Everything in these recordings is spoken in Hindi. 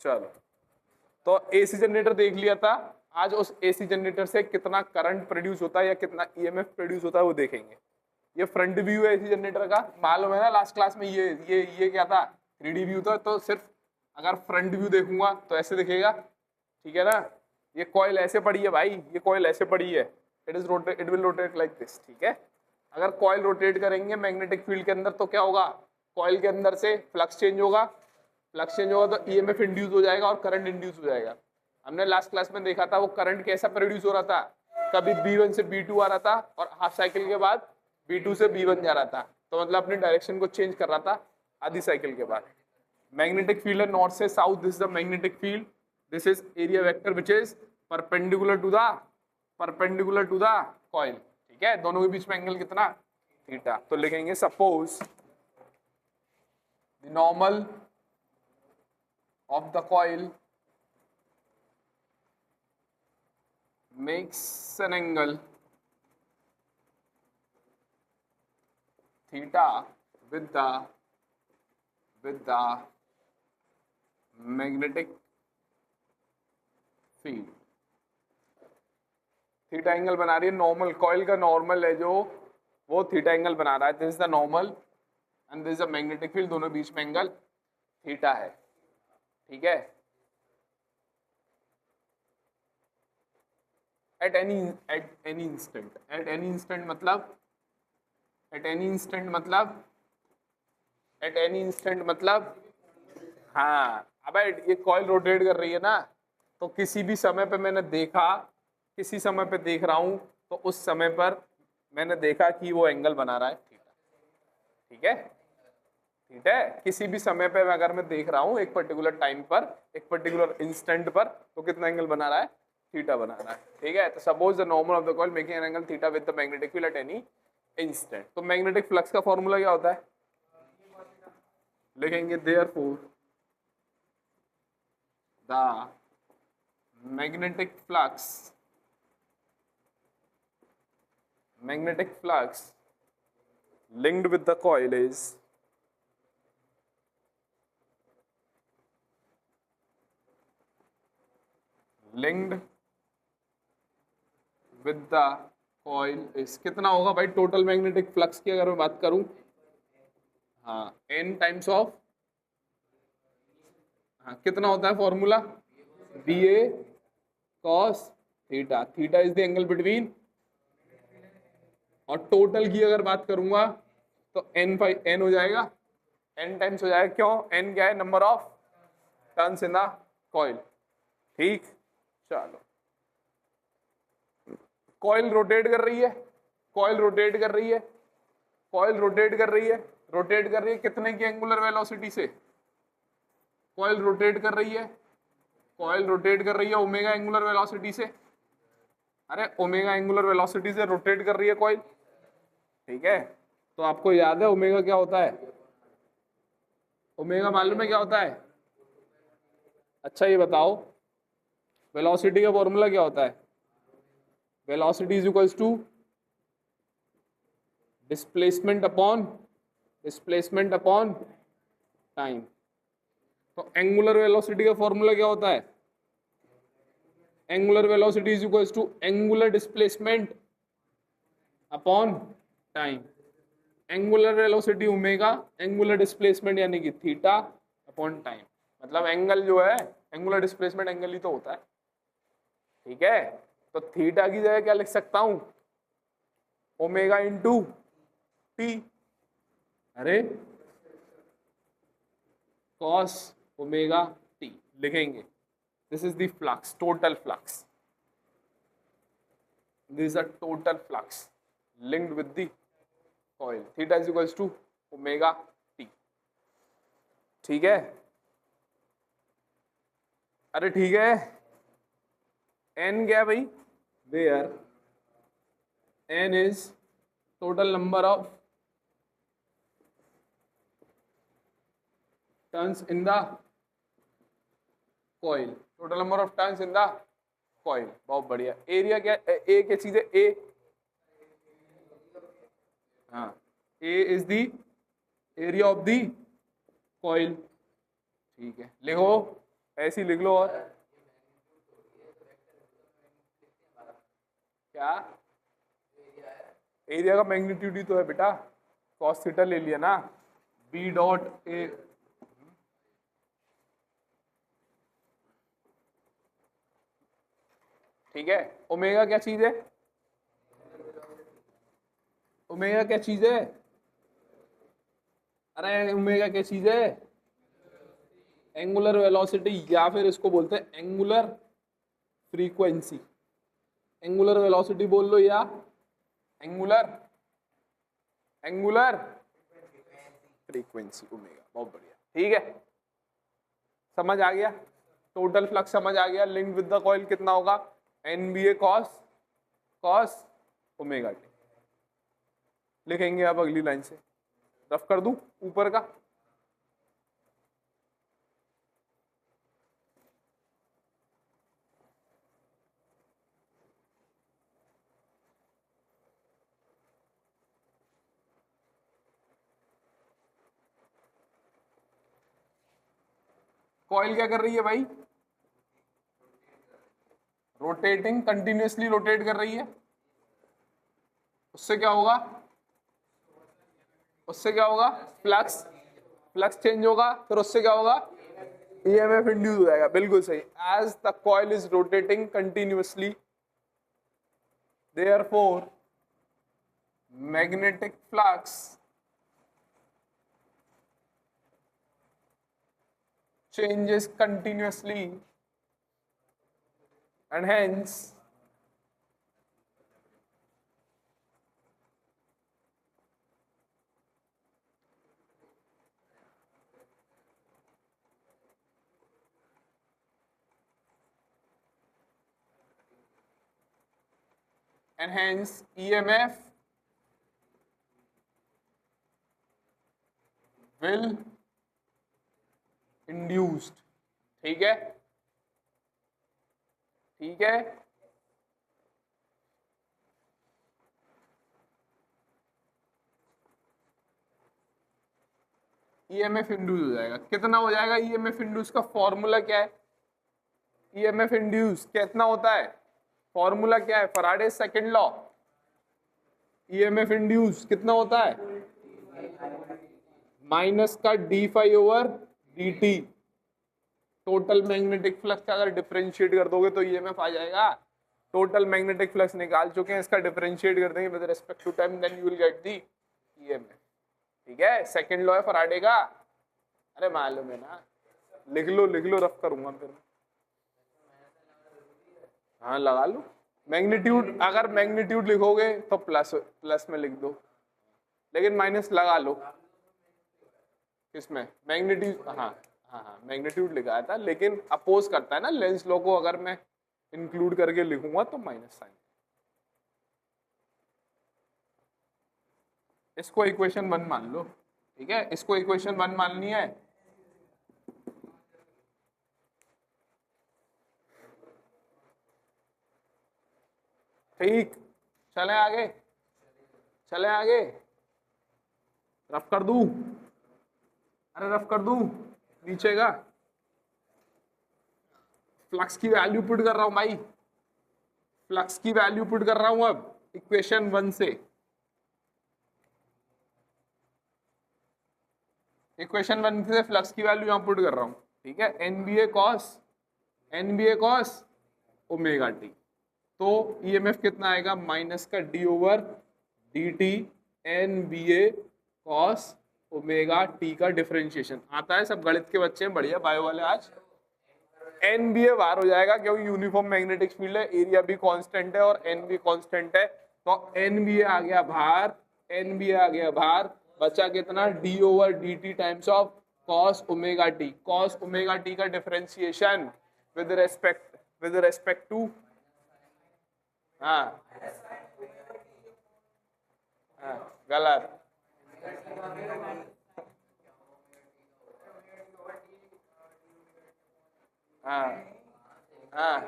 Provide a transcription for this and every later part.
चलो, तो एसी जनरेटर देख लिया था। आज उस एसी जनरेटर से कितना करंट प्रोड्यूस होता है या कितना ईएमएफ प्रोड्यूस होता है वो देखेंगे। ये फ्रंट व्यू है एसी जनरेटर का, मालूम है ना लास्ट क्लास में ये क्या था, 3D व्यू था। तो सिर्फ अगर फ्रंट व्यू देखूंगा तो ऐसे दिखेगा, ठीक है ना। ये कॉइल ऐसे पड़ी है भाई, ये कॉइल ऐसे पड़ी है, it will rotate like this, ठीक है। अगर कॉइल रोटेट करेंगे मैग्नेटिक फील्ड के अंदर तो क्या होगा, कॉइल के अंदर से फ्लक्स चेंज होगा, फ्लक्स चेंज होगा तो ईएमएफ इंड्यूस हो जाएगा और करंट इंड्यूस हो जाएगा। हमने लास्ट क्लास में देखा था वो करंट कैसा प्रोड्यूस हो रहा था, कभी B1 से B2 आ रहा था और हाफ साइकिल के बाद B2 से B1 जा रहा था, तो मतलब अपनी डायरेक्शन को चेंज कर रहा था आधी साइकिल के बाद। मैग्नेटिक फील्ड है नॉर्थ से south, this is the magnetic field, this is area vector which is perpendicular to the coil, ठीक है। दोनों के बीच में एंगल कितना, थीटा। तो लिखेंगे suppose the normal of the coil makes an angle theta with the magnetic field। Theta angle बना रही है, नॉर्मल कॉइल का नॉर्मल है जो वो थीटा एंगल बना रहा है, this is the normal and this is the magnetic field, दोनों बीच में एंगल थीटा है, ठीक है। एट एनी इंस्टेंट मतलब हाँ, अब ये कॉइल रोटेट कर रही है ना, तो किसी भी समय पे मैंने देखा, किसी समय पे देख रहा हूं तो उस समय पर मैंने देखा कि वो एंगल बना रहा है थीटा, ठीक है, ठीक है। किसी भी समय पे अगर मैं देख रहा हूं एक पर्टिकुलर टाइम पर, एक पर्टिकुलर इंस्टेंट पर, तो कितना एंगल बना रहा है, थीटा बना रहा है, ठीक है। तो suppose the normal of the coil making an angle theta with the magnetic field at any instant. तो मैग्नेटिक फ्लक्स का फॉर्मूला क्या होता है, लिखेंगे therefore the magnetic flux linked with the coil is कितना होगा भाई, टोटल मैग्नेटिक फ्लक्स की अगर मैं बात करूं, हाँ n टाइम्स ऑफ, हाँ कितना होता है formula, BA cos theta, theta is the angle between, और टोटल की अगर बात करूंगा तो n हो जाएगा, n टाइम्स हो जाएगा, क्यों, n क्या है, number of turns in the coil, ठीक। चलो, कॉइल रोटेट कर रही है, रोटेट कर रही है कितने की एंगुलर वेलोसिटी से, कॉइल रोटेट कर रही है ओमेगा एंगुलर वेलोसिटी से, अरे ओमेगा एंगुलर वेलोसिटी से रोटेट कर रही है कॉइल, ठीक है। तो आपको याद है ओमेगा क्या होता है, ओमेगा मालूम है क्या होता है, अच्छा ये बताओ वेलोसिटी का फॉर्मूला क्या होता है, velocity is equals to displacement upon time. तो एंगुलर वेलोसिटी का फॉर्मूला क्या होता है, angular velocity is equals to angular displacement upon time. Angular velocity omega, angular displacement यानी कि थीटा अपॉन टाइम। मतलब एंगल जो है, एंगुलर डिस्प्लेसमेंट एंगल ही तो होता है, ठीक है। तो थीटा की जगह क्या लिख सकता हूं, ओमेगा इंटू टी, अरे कॉस ओमेगा टी लिखेंगे। This is the flux, total flux, this is a total flux linked with the coil, theta is equals to omega t, ठीक है। अरे ठीक है, n क्या है भाई, where n is total number of turns in the coil, total number of turns in the coil, बहुत बढ़िया। एरिया क्या, ए क्या चीज है, ए, हाँ A is the area of the coil, ठीक है। लिखो ऐसे ही लिख लो। और क्या एरिया का मैग्नीट्यूड ही तो है बेटा, cos थीटा ले लिया ना, बी डॉट ए। ठीक है, ओमेगा क्या चीज है? ओमेगा क्या चीज है? अरे ओमेगा क्या चीज है? एंगुलर वेलोसिटी, या फिर इसको बोलते हैं एंगुलर फ्रीक्वेंसी। एंगुलर वेलोसिटी बोल लो, या एंगुलर एंगुलर फ्रीक्वेंसी ओमेगा। बहुत बढ़िया, ठीक है, समझ आ गया। टोटल फ्लक्स समझ आ गया। लिंक विद द कॉइल कितना होगा? NBA cos cos omega t. लिखेंगे अब अगली लाइन से, रफ कर दूं ऊपर का। कॉइल क्या कर रही है भाई? रोटेटिंग, कंटिन्यूअसली रोटेट कर रही है। उससे क्या होगा? उससे क्या होगा? फ्लक्स फ्लक्स चेंज होगा, फिर उससे क्या होगा? EMF इंड्यूस हो जाएगा। बिल्कुल सही। As the coil is rotating continuously, therefore magnetic flux changes continuously and hence EMF will induced। ठीक है, ठीक है। EMF इंड्यूस हो जाएगा। कितना हो जाएगा EMF इंड्यूस? का फॉर्मूला क्या है? EMF इंड्यूस कितना होता है? फॉर्मूला क्या है? Faraday second law. EMF induce कितना होता है? माइनस का d∅/dt। टोटल मैग्नेटिक फ्लक्स का अगर डिफरेंशिएट कर दोगे तो EMF आ जाएगा। टोटल मैग्नेटिक फ्लक्स निकाल चुके हैं, इसका डिफरेंशिएट कर देंगे with respect to time, then you will get the EMF। ठीक है, सेकंड लॉ है फैराडे का। अरे मालूम है ना, लिख लो, रफ करूंगा फिर। हाँ लगा लो। मैग्नीट्यूड, अगर मैग्नीट्यूड लिखोगे तो प्लस में लिख दो, लेकिन माइनस लगा लो। किसमें? मैग्नीट्यूड। हाँ हाँ हाँ, मैग्नीट्यूड लिखा था, लेकिन अपोज करता है ना लेंस लॉ को। अगर मैं इंक्लूड करके लिखूंगा तो माइनस साइन। इसको इक्वेशन 1 मान लो। ठीक है, इसको इक्वेशन 1 माननी है। ठीक, चले आगे, चले आगे। रफ कर दूं? अरे रफ कर दूं नीचे का। फ्लक्स की वैल्यू पुट कर रहा हूं भाई, फ्लक्स की वैल्यू पुट कर रहा हूं अब इक्वेशन 1 से। इक्वेशन 1 से फ्लक्स की वैल्यू यहां पुट कर रहा हूं। ठीक है, NBA कॉस ओमेगा टी। तो EMF कितना आएगा? माइनस का d/dt NBA cos omega t का डिफरेंशिएशन। आता है, सब गणित के बच्चे हैं, बढ़िया बायो वाले आज। NBA बाहर हो जाएगा क्योंकि यूनिफॉर्म मैग्नेटिक फील्ड है, एरिया भी कांस्टेंट है और N भी कांस्टेंट है, तो NBA आ गया बाहर, NBA आ गया बाहर। बचा कितना? d/dt times of cos omega T. cos omega t का डिफरेंशिएशन विद रेस्पेक्ट टू, हाँ हाँ गलत, हाँ हाँ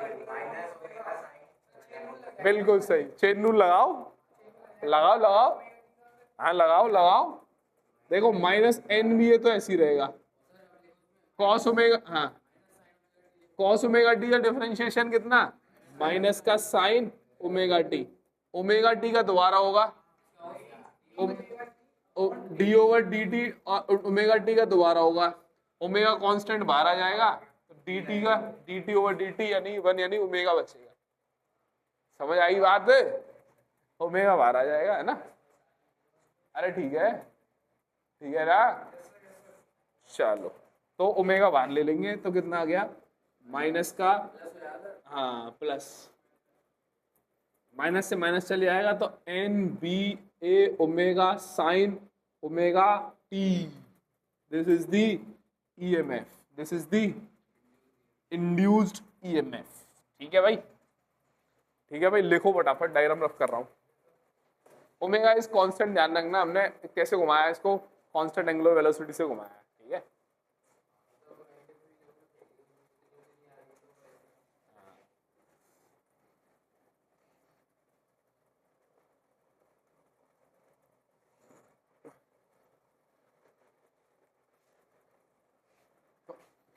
बिल्कुल सही। चेन रूल लगाओ, लगाओ। हाँ लगाओ। देखो माइनस NBA तो ऐसे ही रहेगा, कॉस ओमेगा। हाँ कॉस ओमेगा टी का डिफरेंशिएशन कितना, माइनस का sign omega T, omega t का दोबारा होगा डी ओवर डी टी, और ओमेगा टी का दोबारा होगा, ओमेगा कांस्टेंट बाहर आ जाएगा, तो डी टी का D T over D T यानी 1 यानी ओमेगा बचेगा। समझ आई बात, ओमेगा बाहर आ जाएगा, है ना। अरे ठीक है ना, चलो तो ओमेगा बाहर ले लेंगे तो कितना आ गया, माइनस का, हाँ प्लस, माइनस से माइनस चले आएगा तो N B A omega sine omega t, this is the EMF, this is the induced EMF. ठीक है भाई, लिखो फटाफट, डायग्राम रफ कर रहा हूं। ओमेगा इज कांस्टेंट, ध्यान रखना हमने कैसे घुमाया इसको, कांस्टेंट एंगुलर वेलोसिटी से घुमाया है। ठीक है,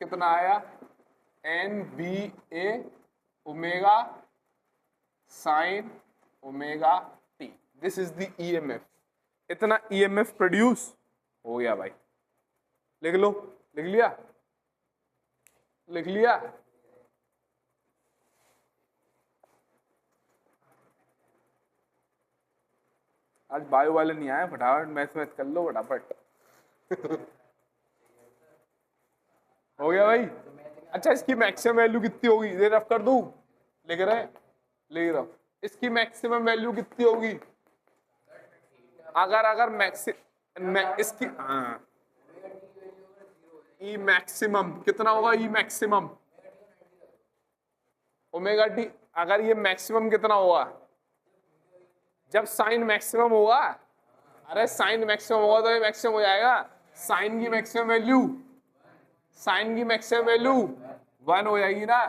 कितना आया, N B A omega sine omega t, this is the EMF. इतना ईएमएफ प्रोड्यूस हो गया भाई, लिख लो, लिख लिया। आज बायो वाले नहीं आए, फटाफट मैथ कर लो फटाफट। हो गया भाई। अच्छा, इसकी मैक्सिमम वैल्यू कितनी होगी, ये रफ कर दूं, लिख रहा, इसकी मैक्सिमम वैल्यू कितनी होगी, अगर इसकी, हाँ, ई मैक्सिमम कितना होगा, ई मैक्सिमम ओमेगा टी, अगर ये मैक्सिमम कितना होगा, जब साइन मैक्सिमम होगा, अरे साइन मैक्सिमम होगा तो ये मैक्सिमम हो जाएगा, साइन की मैक्सिमम वैल्यू 1 हो जाएगी ना।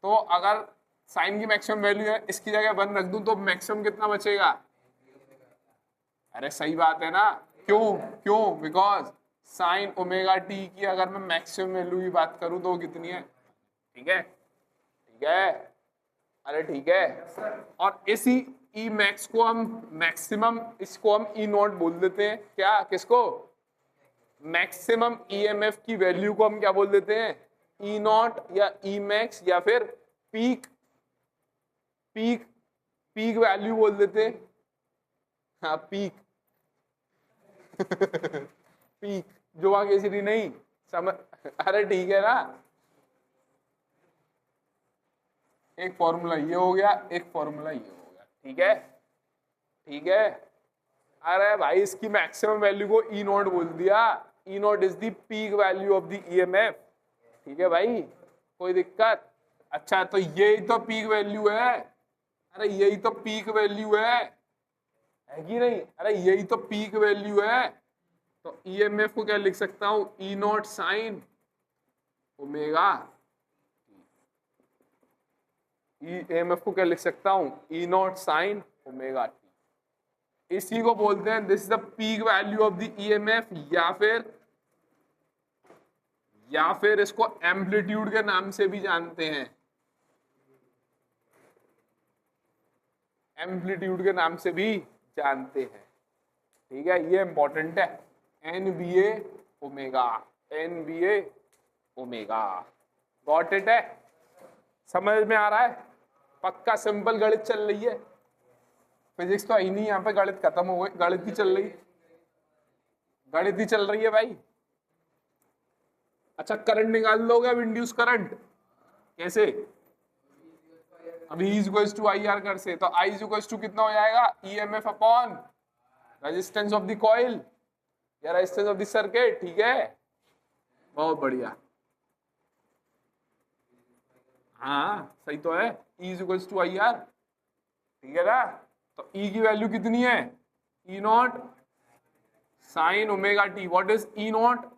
तो अगर साइन की मैक्सिमम वैल्यू है, इसकी जगह 1 रख दूं तो मैक्सिमम कितना बचेगा, अरे सही बात है ना, क्यों बिकॉज साइन ओमेगा टी की अगर मैं मैक्सिमम वैल्यू की बात करूं तो कितनी है, ठीक है, अरे ठीक है। और इसी ई मैक्स को हम मैक्सिमम, इसको हम ई नॉट बोल देते हैं, क्या, किसको, मैक्सिमम ईएमएफ की वैल्यू को हम क्या बोल देते हैं, ई नॉट या ई मैक्स, या फिर पीक वैल्यू बोल देते हैं, हाँ पीक। पीक जो वहां कैसी नहीं समझ, अरे ठीक है ना, एक फॉर्मूला ये हो गया, एक फॉर्मूला ये हो गया, ठीक है। अरे भाई, इसकी मैक्सिमम वैल्यू को ई नॉट बोल दिया, E naught is the peak value of the EMF. ठीक है भाई, कोई दिक्कत, अच्छा तो यही तो पीक वैल्यू है, अरे यही तो पीक वैल्यू है कि नहीं, अरे यही तो पीक वैल्यू है। तो ईएमएफ को क्या लिख सकता हूं, ई नॉट साइन ओमेगा, ईएमएफ को क्या लिख सकता हूं, ई नॉट साइन ओमेगा टी। इसी को बोलते हैं this is the peak value of the EMF, या फिर इसको एम्पलीट्यूड के नाम से भी जानते हैं, एम्पलीट्यूड के नाम से भी जानते हैं। ठीक है, ये इंपॉर्टेंट है, एनबीए ओमेगा, गॉट इट है, समझ में आ रहा है, पक्का सिंपल गणित चल रही है, फिजिक्स तो आई नहीं, यहाँ पे गणित खत्म हो गई, गणित ही चल रही है भाई। अच्छा, करंट निकाल लोगे अब, इंड्यूस करंट कैसे, अभी E equals to I R कर से, तो I इक्वल्स टू कितना हो जाएगा, EMF upon resistance of the coil या रेजिस्टेंस ऑफ द सर्किट। ठीक है, बहुत बढ़िया, हाँ सही तो है, E equals to I R, ठीक है ना। तो E की वैल्यू कितनी है, E naught sine omega t, what is E naught,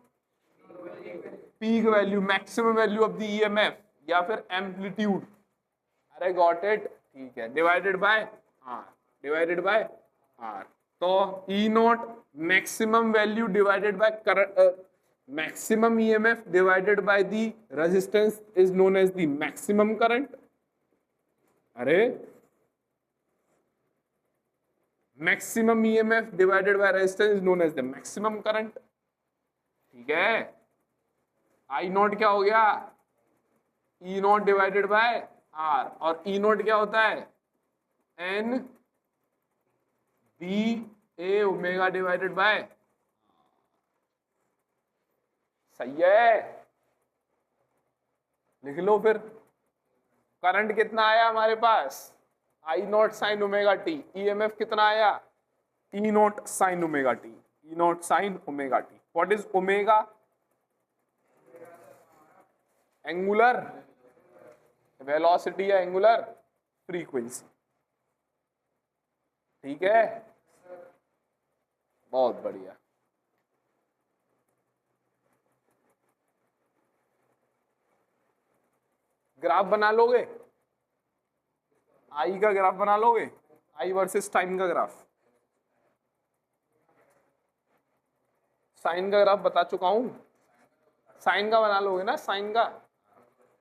peak value, maximum value of the EMF या फिर एम्पलीट्यूड, अरे गॉट इट, ठीक है, डिवाइडेड बाय आर, तो E naught maximum value divided by maximum EMF divided by the resistance is known as the maximum current. अरे maximum EMF divided by resistance is known as the maximum current. ठीक है, आई नॉट क्या हो गया, E naught divided by R, और ई नॉट क्या होता है, N B A omega divided by. सही है, लिख लो फिर। करंट कितना आया हमारे पास, I naught sine omega t. EMF कितना आया, E naught sine omega t, E naught sine omega t. What is omega, angular velocity या एंगुलर फ्रीक्वेंसी। ठीक है, बहुत बढ़िया। ग्राफ बना लोगे, आई का ग्राफ बना लोगे, आई वर्सेस टाइम का ग्राफ। साइन का ग्राफ बता चुका हूं, साइन का बना लोगे ना, साइन का।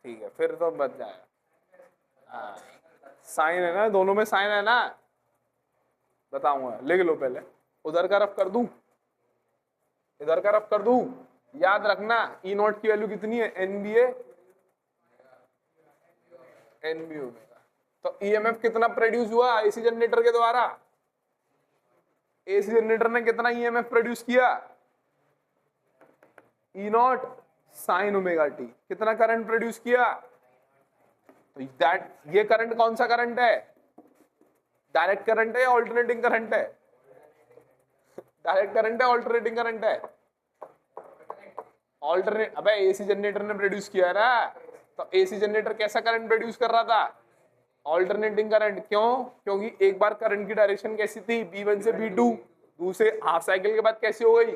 ठीक है, फिर तो बच जाएगा। साइन है ना, दोनों में साइन है ना, बताऊंगा, लिख लो पहले। उधर का रफ कर दूं, इधर का रफ कर दूं। याद रखना ई नॉट की वैल्यू कितनी है, एनबीए एनबी ओमेगा। तो ईएमएफ कितना प्रोड्यूस हुआ एसी जनरेटर के द्वारा, एसी जनरेटर ने कितना ईएमएफ प्रोड्यूस किया, ई नॉट साइन ओमेगा टी। कितना करंट प्रोड्यूस किया, तो दैट, ये करंट कौन सा करंट है, डायरेक्ट करंट है या ऑल्टरनेटिंग करंट है, डायरेक्ट करंट है ऑल्टरनेटिंग करंट है, ऑल्टरनेट। अबे एसी जनरेटर ने प्रोड्यूस किया है ना, तो एसी जनरेटर कैसा करंट प्रोड्यूस कर रहा था, ऑल्टरनेटिंग करंट। क्यों, क्योंकि एक बार करंट की डायरेक्शन कैसी थी, B1 से B2, दूसरे हाफ साइकिल के बाद कैसी हो गई,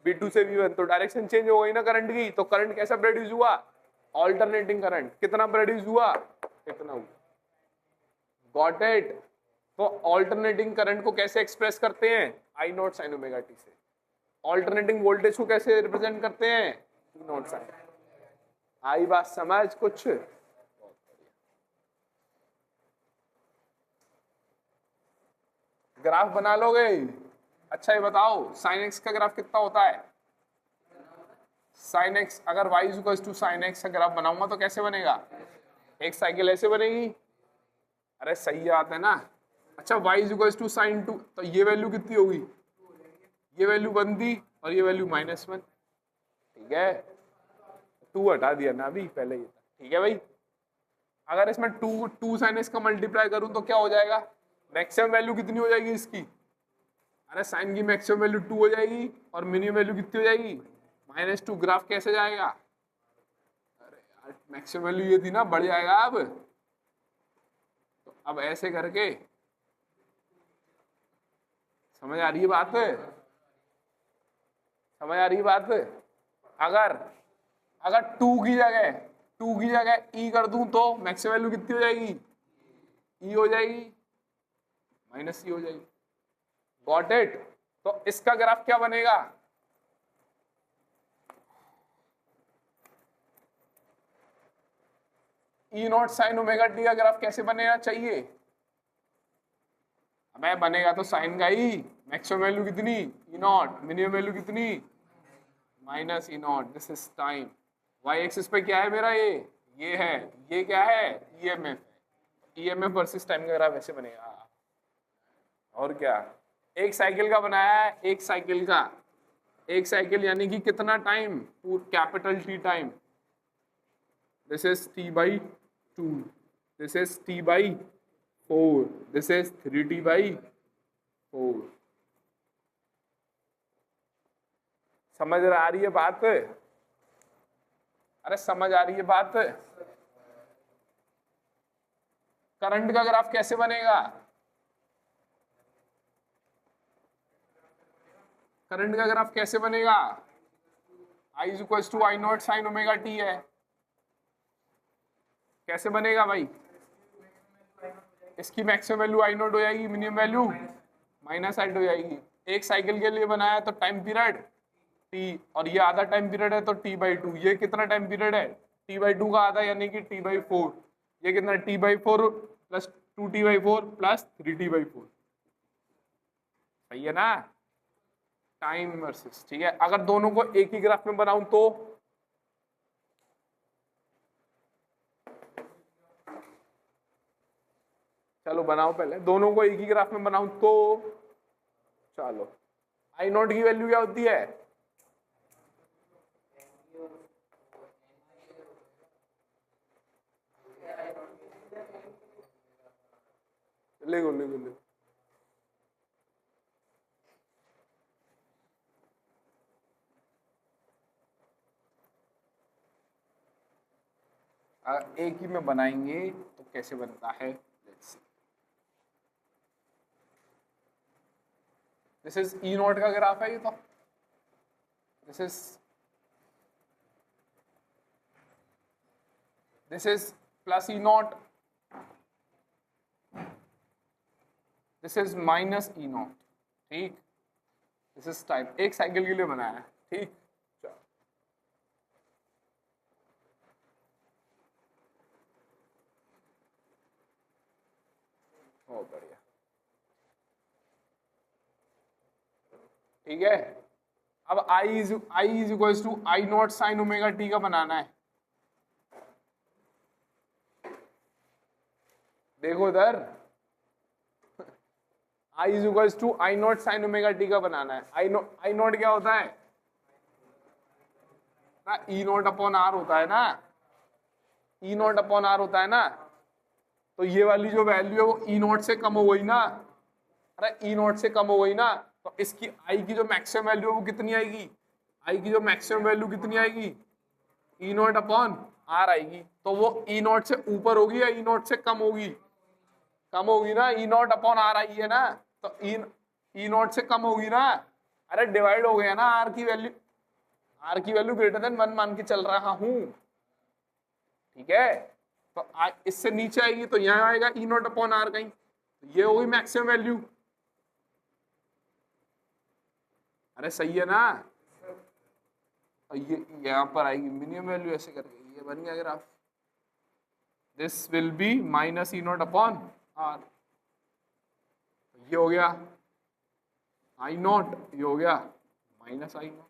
B2 से B1, तो डायरेक्शन चेंज हो गई ना करंट की। तो करंट कैसा प्रोड्यूस हुआ, ऑल्टरनेटिंग करंट। कितना प्रोड्यूस हुआ, कितना हुआ, गॉट इट। तो ऑल्टरनेटिंग करंट को कैसे एक्सप्रेस करते हैं, आई नॉट साइन ओमेगा टी से। ऑल्टरनेटिंग वोल्टेज को कैसे रिप्रेजेंट करते हैं, ई नॉट साइन। आई बात समझ कुछ, ग्राफ बना लोगे। अच्छा ये बताओ साइन एक्स का ग्राफ कितना होता है, साइन एक्स, अगर y is equal to sine x का ग्राफ बनाऊंगा तो कैसे बनेगा, एक साइकिल ऐसे बनेगी। अरे सही बात है ना। अच्छा y is equal to sine 2, तो ये वैल्यू कितनी होगी, ये वैल्यू 1 थी और ये वैल्यू -1। ठीक है, 2 हटा दिया ना अभी, पहले ये था। ठीक है भाई, अगर इसमें 2 साइन एक्स का मल्टीप्लाई करूं तो क्या हो जाएगा, मैक्सिमम वैल्यू कितनी हो जाएगी इसकी, अरे साइन की मैक्सिमम वैल्यू 2 हो जाएगी और मिनिमम वैल्यू कितनी हो जाएगी, -2। ग्राफ कैसे जाएगा, अरे यार मैक्सिमम वैल्यू ये थी ना, बढ़ जाएगा अब। तो अब ऐसे करके, समझ आ रही है बात, समझ आ रही है बात। अगर 2 की जगह ई कर दूं तो मैक्सिमम वैल्यू कितनी हो जाएगी, ई हो जाएगी, -ई हो जाएगी। Got it. तो इसका ग्राफ क्या बनेगा, ई नॉट साइन ओमेगा टी का ग्राफ कैसे बनेगा चाहिए, अबे बनेगा तो साइन का ही, मैक्सिमम वैल्यू कितनी, ई नॉट, मिनिमम वैल्यू कितनी, -E naught. This is time, Y axis पे क्या है मेरा, ये है, ये क्या है, ईएमएफ, ईएमएफ वर्सेस टाइम का ग्राफ ऐसे बनेगा। और क्या, एक साइकिल का बनाया है, एक साइकिल यानी कि कितना time, capital T time. This is t/2, this is t/4, this is 3t/4। समझ आ रही है बात, अरे समझ आ रही है बात। करंट का ग्राफ कैसे बनेगा, करंट का ग्राफ कैसे बनेगा, I is equal to I naught sine omega t है। कैसे बनेगा भाई, इसकी मैक्सिमम वैल्यू आई नॉट हो जाएगी, मिनिमम वैल्यू -8 हो जाएगी। एक साइकिल के लिए बनाया तो टाइम पीरियड टी, और ये आधा टाइम पीरियड है तो t/2। ये कितना टाइम पीरियड है? t/2 का आधा यानी कि t/4। ये कितना? t/4 plus 2t/4 plus 3t/4। सही है ना? टाइम वर्सेस, ठीक है। अगर दोनों को एक ही ग्राफ में बनाऊं तो चलो बनाओ, पहले दोनों को एक ही ग्राफ में बनाऊं तो चलो, आई नॉट की वैल्यू क्या होती है? लिखो लिखो लिखो। एक ही में बनाएंगे तो कैसे बनता है? Let's see. This is E not का ग्राफ है ये तो। This is plus E naught, this is minus E not, ठीक। दिस इज टाइम, एक साइकिल के लिए बनाया है, ठीक। बहुत बढ़िया, ठीक है। अब I is equal to I naught sine omega t का बनाना है। देखो इधर, I is equal to I naught sine omega t का बनाना है। आई नॉट क्या होता है ना? ई नॉट अपॉन आर होता है ना, ई नॉट अपॉन आर होता है ना। तो ये वाली जो वैल्यू है वो ई नॉट से कम हो गई ना। अरे ई नॉट से कम हो गई ना, तो इसकी आई की जो मैक्सिमम वैल्यू है वो कितनी आएगी? आई की जो मैक्सिमम वैल्यू कितनी आएगी? ई नॉट अपॉन आर आएगी। तो वो ई नॉट से ऊपर होगी या ई नॉट से कम होगी? कम होगी ना, ई नॉट अपॉन आर आई है ना, तो ई नॉट से कम होगी ना। अरे डिवाइड हो गया ना, आर की वैल्यू, आर की वैल्यू ग्रेटर देन 1 मान के चल रहा हूं, ठीक है। तो इससे नीचे आएगी तो यहाँ आएगा ई नॉट अपॉन आर कहीं, तो ये होगी मैक्सिमम वैल्यू। अरे सही है ना? और ये यहाँ पर आएगी मिनिमम वैल्यू, ऐसे करके ये बन गया graph. This will be minus E naught upon R, ये हो गया आई नॉट, ये हो गया माइनस आई नॉट।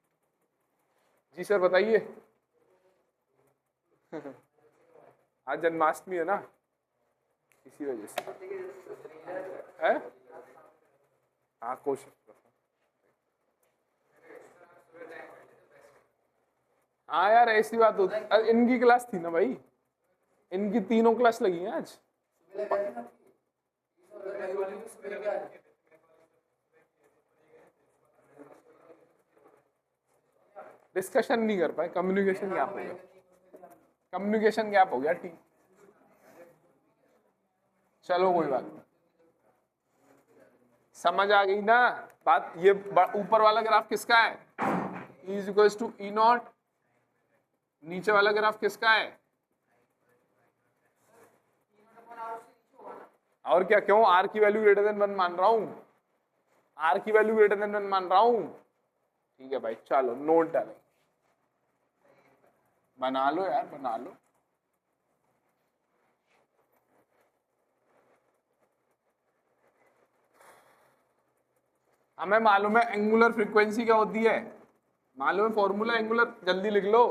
जी सर बताइए। आज जन्माष्टमी है ना, इसी वजह से है। हाँ कोशिश, हाँ यार ऐसी बात होती। इनकी क्लास थी ना भाई, इनकी तीनों क्लास लगी हैं आज। डिस्कशन नहीं कर पाए, कम्युनिकेशन गैप हो गया, कम्युनिकेशन गैप हो गया, ठीक। चलो कोई बात नहीं, समझ आ गई ना बात। ये ऊपर वाला ग्राफ किसका है? E is equal to E naught. नीचे वाला ग्राफ किसका है? और क्या, क्यों? आर की वैल्यू ग्रेटर देन 1 मान रहा हूं, आर की वैल्यू ग्रेटर देन 1 मान रहा हूं, ठीक है भाई। चलो नोट डालेंगे, बना लो यार, बना लो। हमें मालूम है एंगुलर फ्रीक्वेंसी क्या होती है, मालूम है फॉर्मूला एंगुलर, जल्दी लिख लो।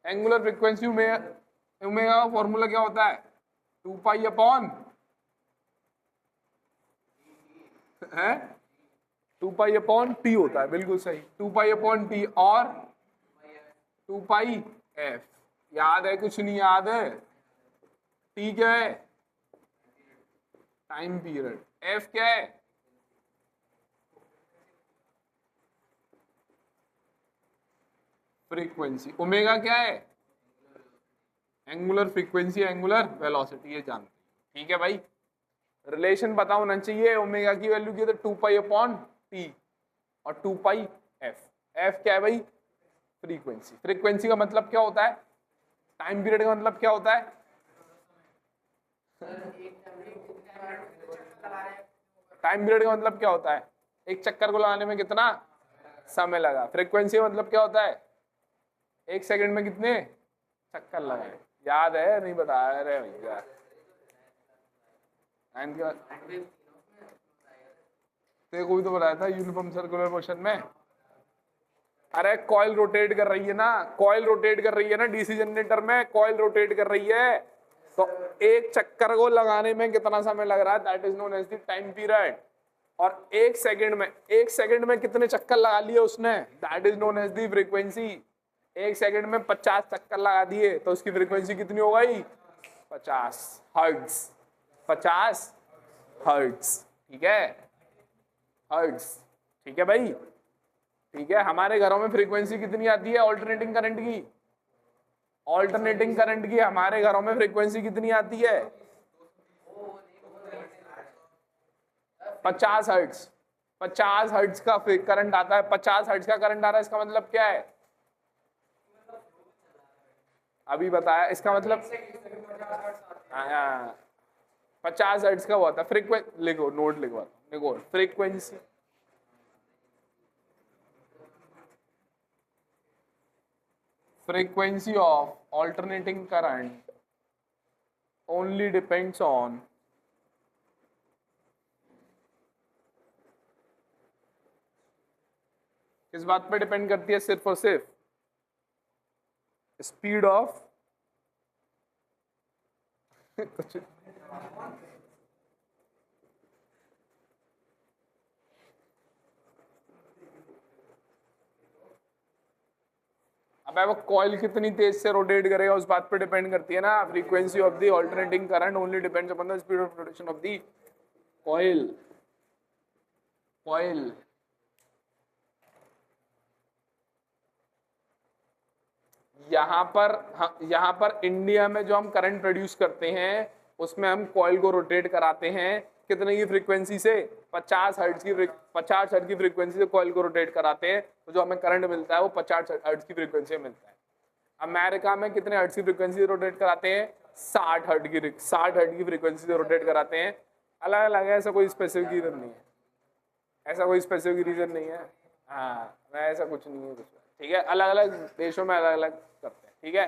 एंगुलर फ्रीक्वेंसी ओमेगा का फॉर्मूला क्या होता है? 2 पाई अपॉन है, 2 पाई अपॉन टी होता है, बिल्कुल सही, 2 पाई अपॉन टी और 2 पाई एफ। याद है? कुछ नहीं याद है? टी क्या है? Time period. एफ क्या है? फ्रीक्वेंसी। ओमेगा क्या है? एंगुलर फ्रीक्वेंसी, एंगुलर वेलोसिटी, ये जानते हैं, ठीक है भाई। रिलेशन पता होना चाहिए। ओमेगा की वैल्यू की तो 2 पाई अपॉन टी और 2 पाई एफ। एफ क्या है भाई? फ्रीक्वेंसी। फ्रीक्वेंसी का मतलब क्या होता है? टाइम पीरियड का मतलब क्या होता है? टाइम पीरियड का मतलब क्या होता है? एक चक्कर को लगाने में कितना समय लगा। फ्रीक्वेंसी मतलब क्या होता है? 1 सेकंड में कितने चक्कर लगाए? याद है नहीं? बता रहे भैया। तेरे को भी तो बताया था यूनिफॉर्म सर्कुलर मोशन में। अरे कॉइल रोटेट कर रही है ना, कॉइल रोटेट कर रही है ना डीसी जनरेटर में, कॉइल रोटेट कर रही है। तो एक चक्कर को लगाने में कितना समय लग रहा है, that is known as the time period. और 1 सेकंड में कितने चक्कर लगा लिए उसने, that is known as the frequency. 1 second में 50 चक्कर लगा दिए तो उसकी फ्रीक्वेंसी कितनी हो गई? 50 हर्ट्ज। 50 हर्ट्ज, ठीक है? हर्ट्ज, ठीक है भाई? ठीक है। हमारे घरों में फ्रीक्वेंसी कितनी आती है ऑल्टरनेटिंग करंट की? ऑल्टरनेटिंग करंट की हमारे घरों में फ्रीक्वेंसी कितनी आती है? 50 हर्ट्ज। 50 हर्ट्ज का करंट आता है। 50 हर्ट्ज का करंट आ रहा है, इसका मतलब क्या है? अभी बताया, इसका मतलब 50 हर्ट्ज का हुआ था। फ्रीक्वेंसी लिखो, नोट लिखवा, लिखो frequency. Frequency of alternating current only depends on किस बात पे डिपेंड करती है? सिर्फ और सिर्फ स्पीड ऑफ कुछ अब वो कॉइल कितनी तेज से रोटेट करेगा उस बात पे डिपेंड करती है ना। Frequency of the alternating current only depends upon the speed of rotation of the coil. Coil यहाँ पर इंडिया में जो हम करंट प्रोड्यूस करते हैं उसमें हम कॉइल को रोटेट कराते हैं कितने की फ्रीक्वेंसी से? 50 हर्ट्ज की 50 हर्ट्ज की फ्रीक्वेंसी से कॉइल को रोटेट कराते हैं, तो जो हमें करंट मिलता है वो 50 हर्ट्ज की फ्रीक्वेंसी में मिलता है। अमेरिका में कितने हर्ट्ज की फ्रीक्वेंसी से रोटेट कराते हैं? 60 हर्ट्ज की फ्रीक्वेंसी से रोटेट कराते हैं। अलग अलग है, ऐसा कोई स्पेसिफिक रीजन नहीं है। ऐसा कोई स्पेसिफिक रीजन नहीं है। हाँ, ऐसा कुछ नहीं है कुछ, ठीक है? अलग अलग देशों में अलग अलग करते हैं, ठीक है?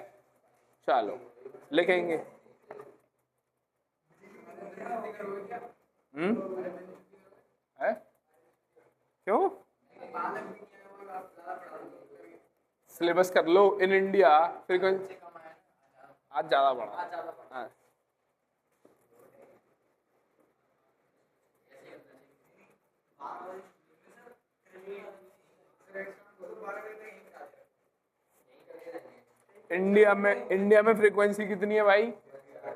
चलो लिखेंगे। है क्यों? सिलेबस कर लो। इन इंडिया फ्रीक्वेंसी आज ज्यादा बढ़ा। हाँ। इंडिया में फ्रीक्वेंसी कितनी है भाई?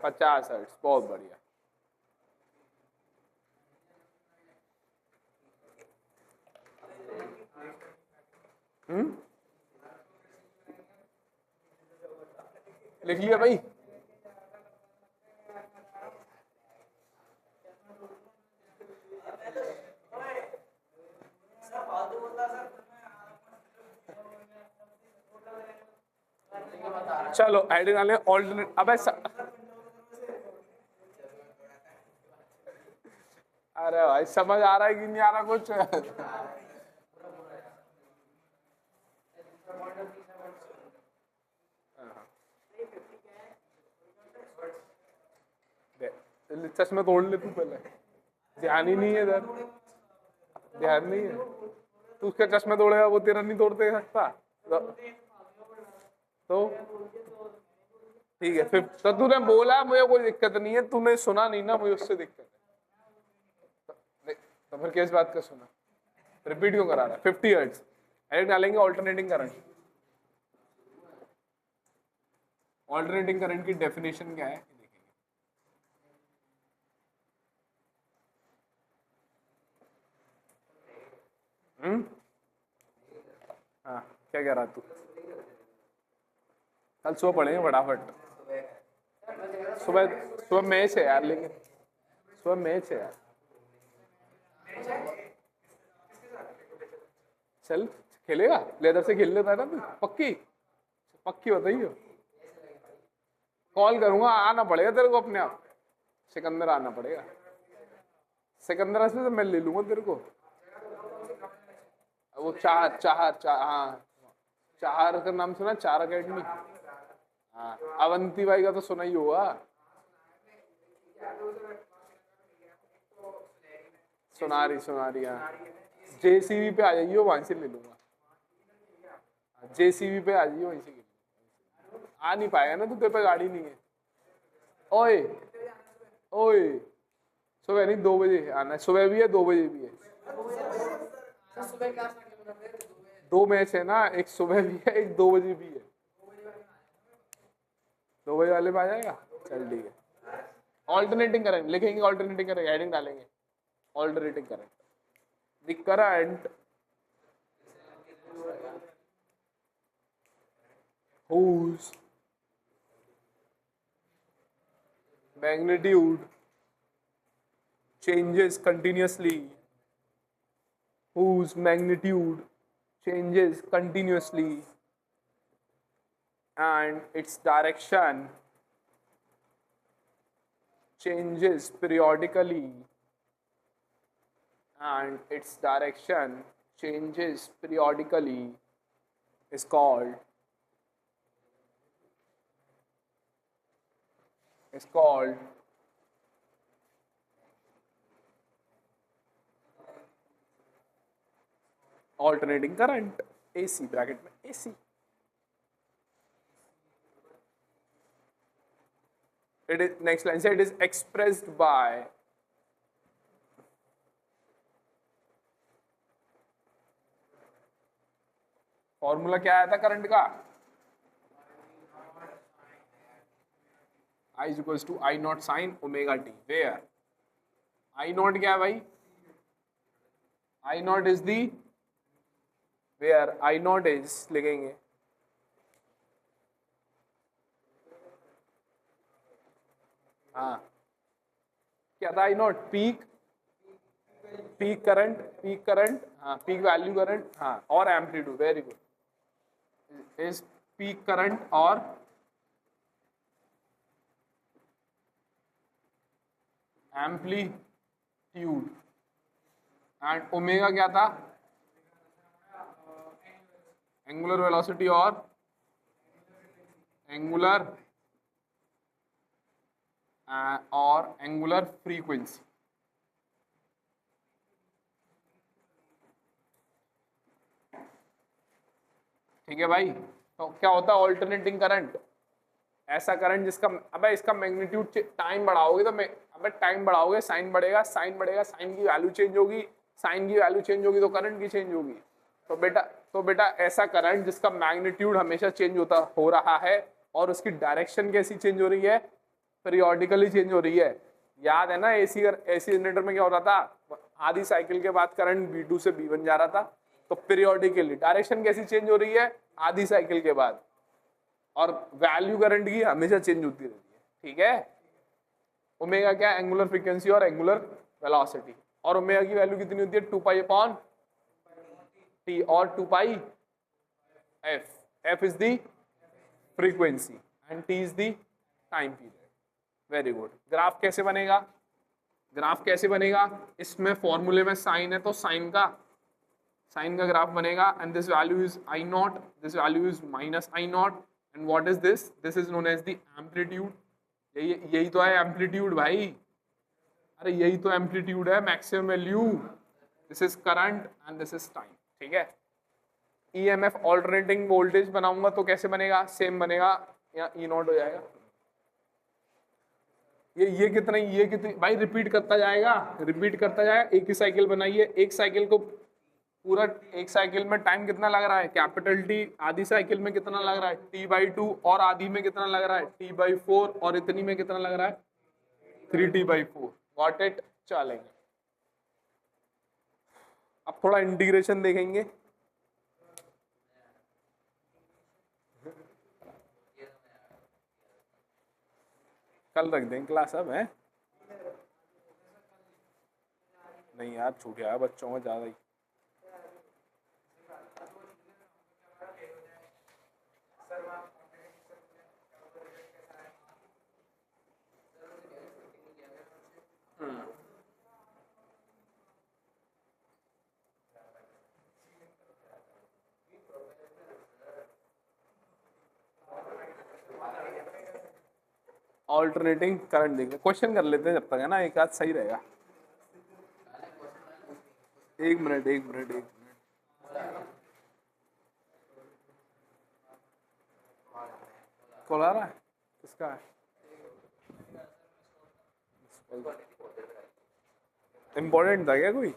50 हर्ट्ज। बहुत बढ़िया। लिख लिया भाई? चलो आइडिया डालें ऑल्टरनेट। अब अरे भाई समझ आ रहा है कि नहीं आ रहा कुछ? चश्मे तोड़ ले तू पहले। ध्यान ही नहीं है इधर, ध्यान नहीं है। तू उसका चश्मे तोड़ेगा, वो तेरा नहीं तोड़ सकता। तो ठीक है फिर तो तूने बोला मुझे कोई दिक्कत नहीं है, तूने सुना नहीं ना, मुझे उससे दिक्कत है। तो फिर किस बात का सुना? रिपीट क्यों करा रहा है? 50 हर्ट्ज डालेंगे ऑल्टरनेटिंग करंट। ऑल्टरनेटिंग करंट की डेफिनेशन क्या है? हाँ क्या कह रहा तू? कल सुबह पढ़ेंगे फटाफट। सुबह सुबह मैच है यार, लेकिन सुबह मैच है यार। चल खेलेगा? लेदर से खेल लेता है ना तू? पक्की पक्की बताइए। कॉल करूंगा, आना पड़ेगा तेरे को अपने आप। सिकंदर आना पड़ेगा। सिकंदर से तो मैं ले लूंगा तेरे को। वो चार चार चार, हाँ चार का नाम सुना, चार अकेडमी। हाँ अवंती भाई का तो सुना ही होगा। सुनारी सुनारी, हाँ जेसीबी पे आ जाइए, वहां से ले लूंगा। जेसीबी पे आ जाइए, वहीं से ले लूंगा। आ नहीं पाएगा ना, तो तेरे पे गाड़ी नहीं है। ओए ओए, सुबह नहीं 2 बजे आना है, सुबह भी है 2 बजे भी है। 2 मैच है ना, एक सुबह भी है एक 2 बजे भी है। 2 बजे वाले में आ जाएगा, चल ठीक है। ऑल्टरनेटिंग करंट लिखेंगे, ऑल्टरनेटिंग करंट हेडिंग डालेंगे, alternating current. The current whose magnitude changes continuously, whose magnitude changes continuously, and its direction changes periodically, and its direction changes periodically, is called alternating current, AC bracket में AC। It is, next line से, it is expressed by formula क्या आया था करंट का, I is equals to I naught sine omega t, where I naught क्या है भाई, I naught is the, where I naught is लिखेंगे हाँ क्या था, I naught peak, peak current, हाँ पीक वैल्यू करंट, हाँ और amplitude, very good, is peak current और एम्पलीट्यूड, एंड ओमेगा क्या था, एंगुलर वेलोसिटी और एंगुलर फ्रीक्वेंसी। ठीक है भाई, तो क्या होता है ऑल्टरनेटिंग करंट, ऐसा करंट जिसका, अबे इसका मैग्नीट्यूड टाइम बढ़ाओगे तो अबे टाइम बढ़ाओगे साइन बढ़ेगा, साइन की वैल्यू चेंज होगी, साइन की वैल्यू चेंज होगी तो करंट की चेंज होगी। तो बेटा ऐसा करंट जिसका मैग्नीट्यूड हमेशा चेंज होता हो रहा है और उसकी डायरेक्शन कैसी चेंज हो रही है, पीरियोडिकली चेंज हो रही है। याद है ना एसी जनरेटर में क्या हो रहा था, आधी साइकिल के बाद करंट B2 से B1 जा रहा था, तो पीरियोडिकली डायरेक्शन कैसी चेंज हो रही है आधी साइकिल के बाद, और वैल्यू करंट की हमेशा चेंज होती रहती है। ठीक है, ओमेगा क्या, एंगुलर फ्रीक्वेंसी और एंगुलर वेलोसिटी, और ओमेगा की वैल्यू कितनी होती है 2π/T और 2π/f, f is the frequency and T is the time period. Very good, graph कैसे बनेगा, इसमें फॉर्मूले में साइन है तो साइन का ग्राफ बनेगा, and this value is I naught, this value is -I naught, and what is this is known as the amplitude. यही तो है एम्पलीट्यूड भाई, अरे यही तो एम्पलीट्यूड है, maximum value, this is current and this is time. ठीक है, EMF ऑल्टरनेटिंग वोल्टेज बनाऊंगा तो कैसे बनेगा, सेम बनेगा, या E नॉट हो जाएगा। ये कितनी भाई रिपीट करता जाएगा, एक ही साइकिल बनाइए, एक साइकिल को पूरा, एक साइकिल में टाइम कितना लग रहा है, कैपिटल T, आधी साइकिल में कितना लग रहा है T/2, और आधी में कितना लग रहा है T/4, और इतनी में कितना लग रहा है 3T/4। गॉट इट, चलेंगे। अब थोड़ा इंटीग्रेशन देखेंगे, कल रख देंगे क्लास अब है, नहीं यार छूट गया बच्चों में ज्यादा ही। ऑल्टरनेटिंग करंट देख क्वेश्चन कर लेते हैं जब तक, है ना, एक आध सही रहेगा। एक मिनट एक मिनट एक मिनट, कॉल आ रहा है, किसका है? इम्पोर्टेंट था क्या कोई?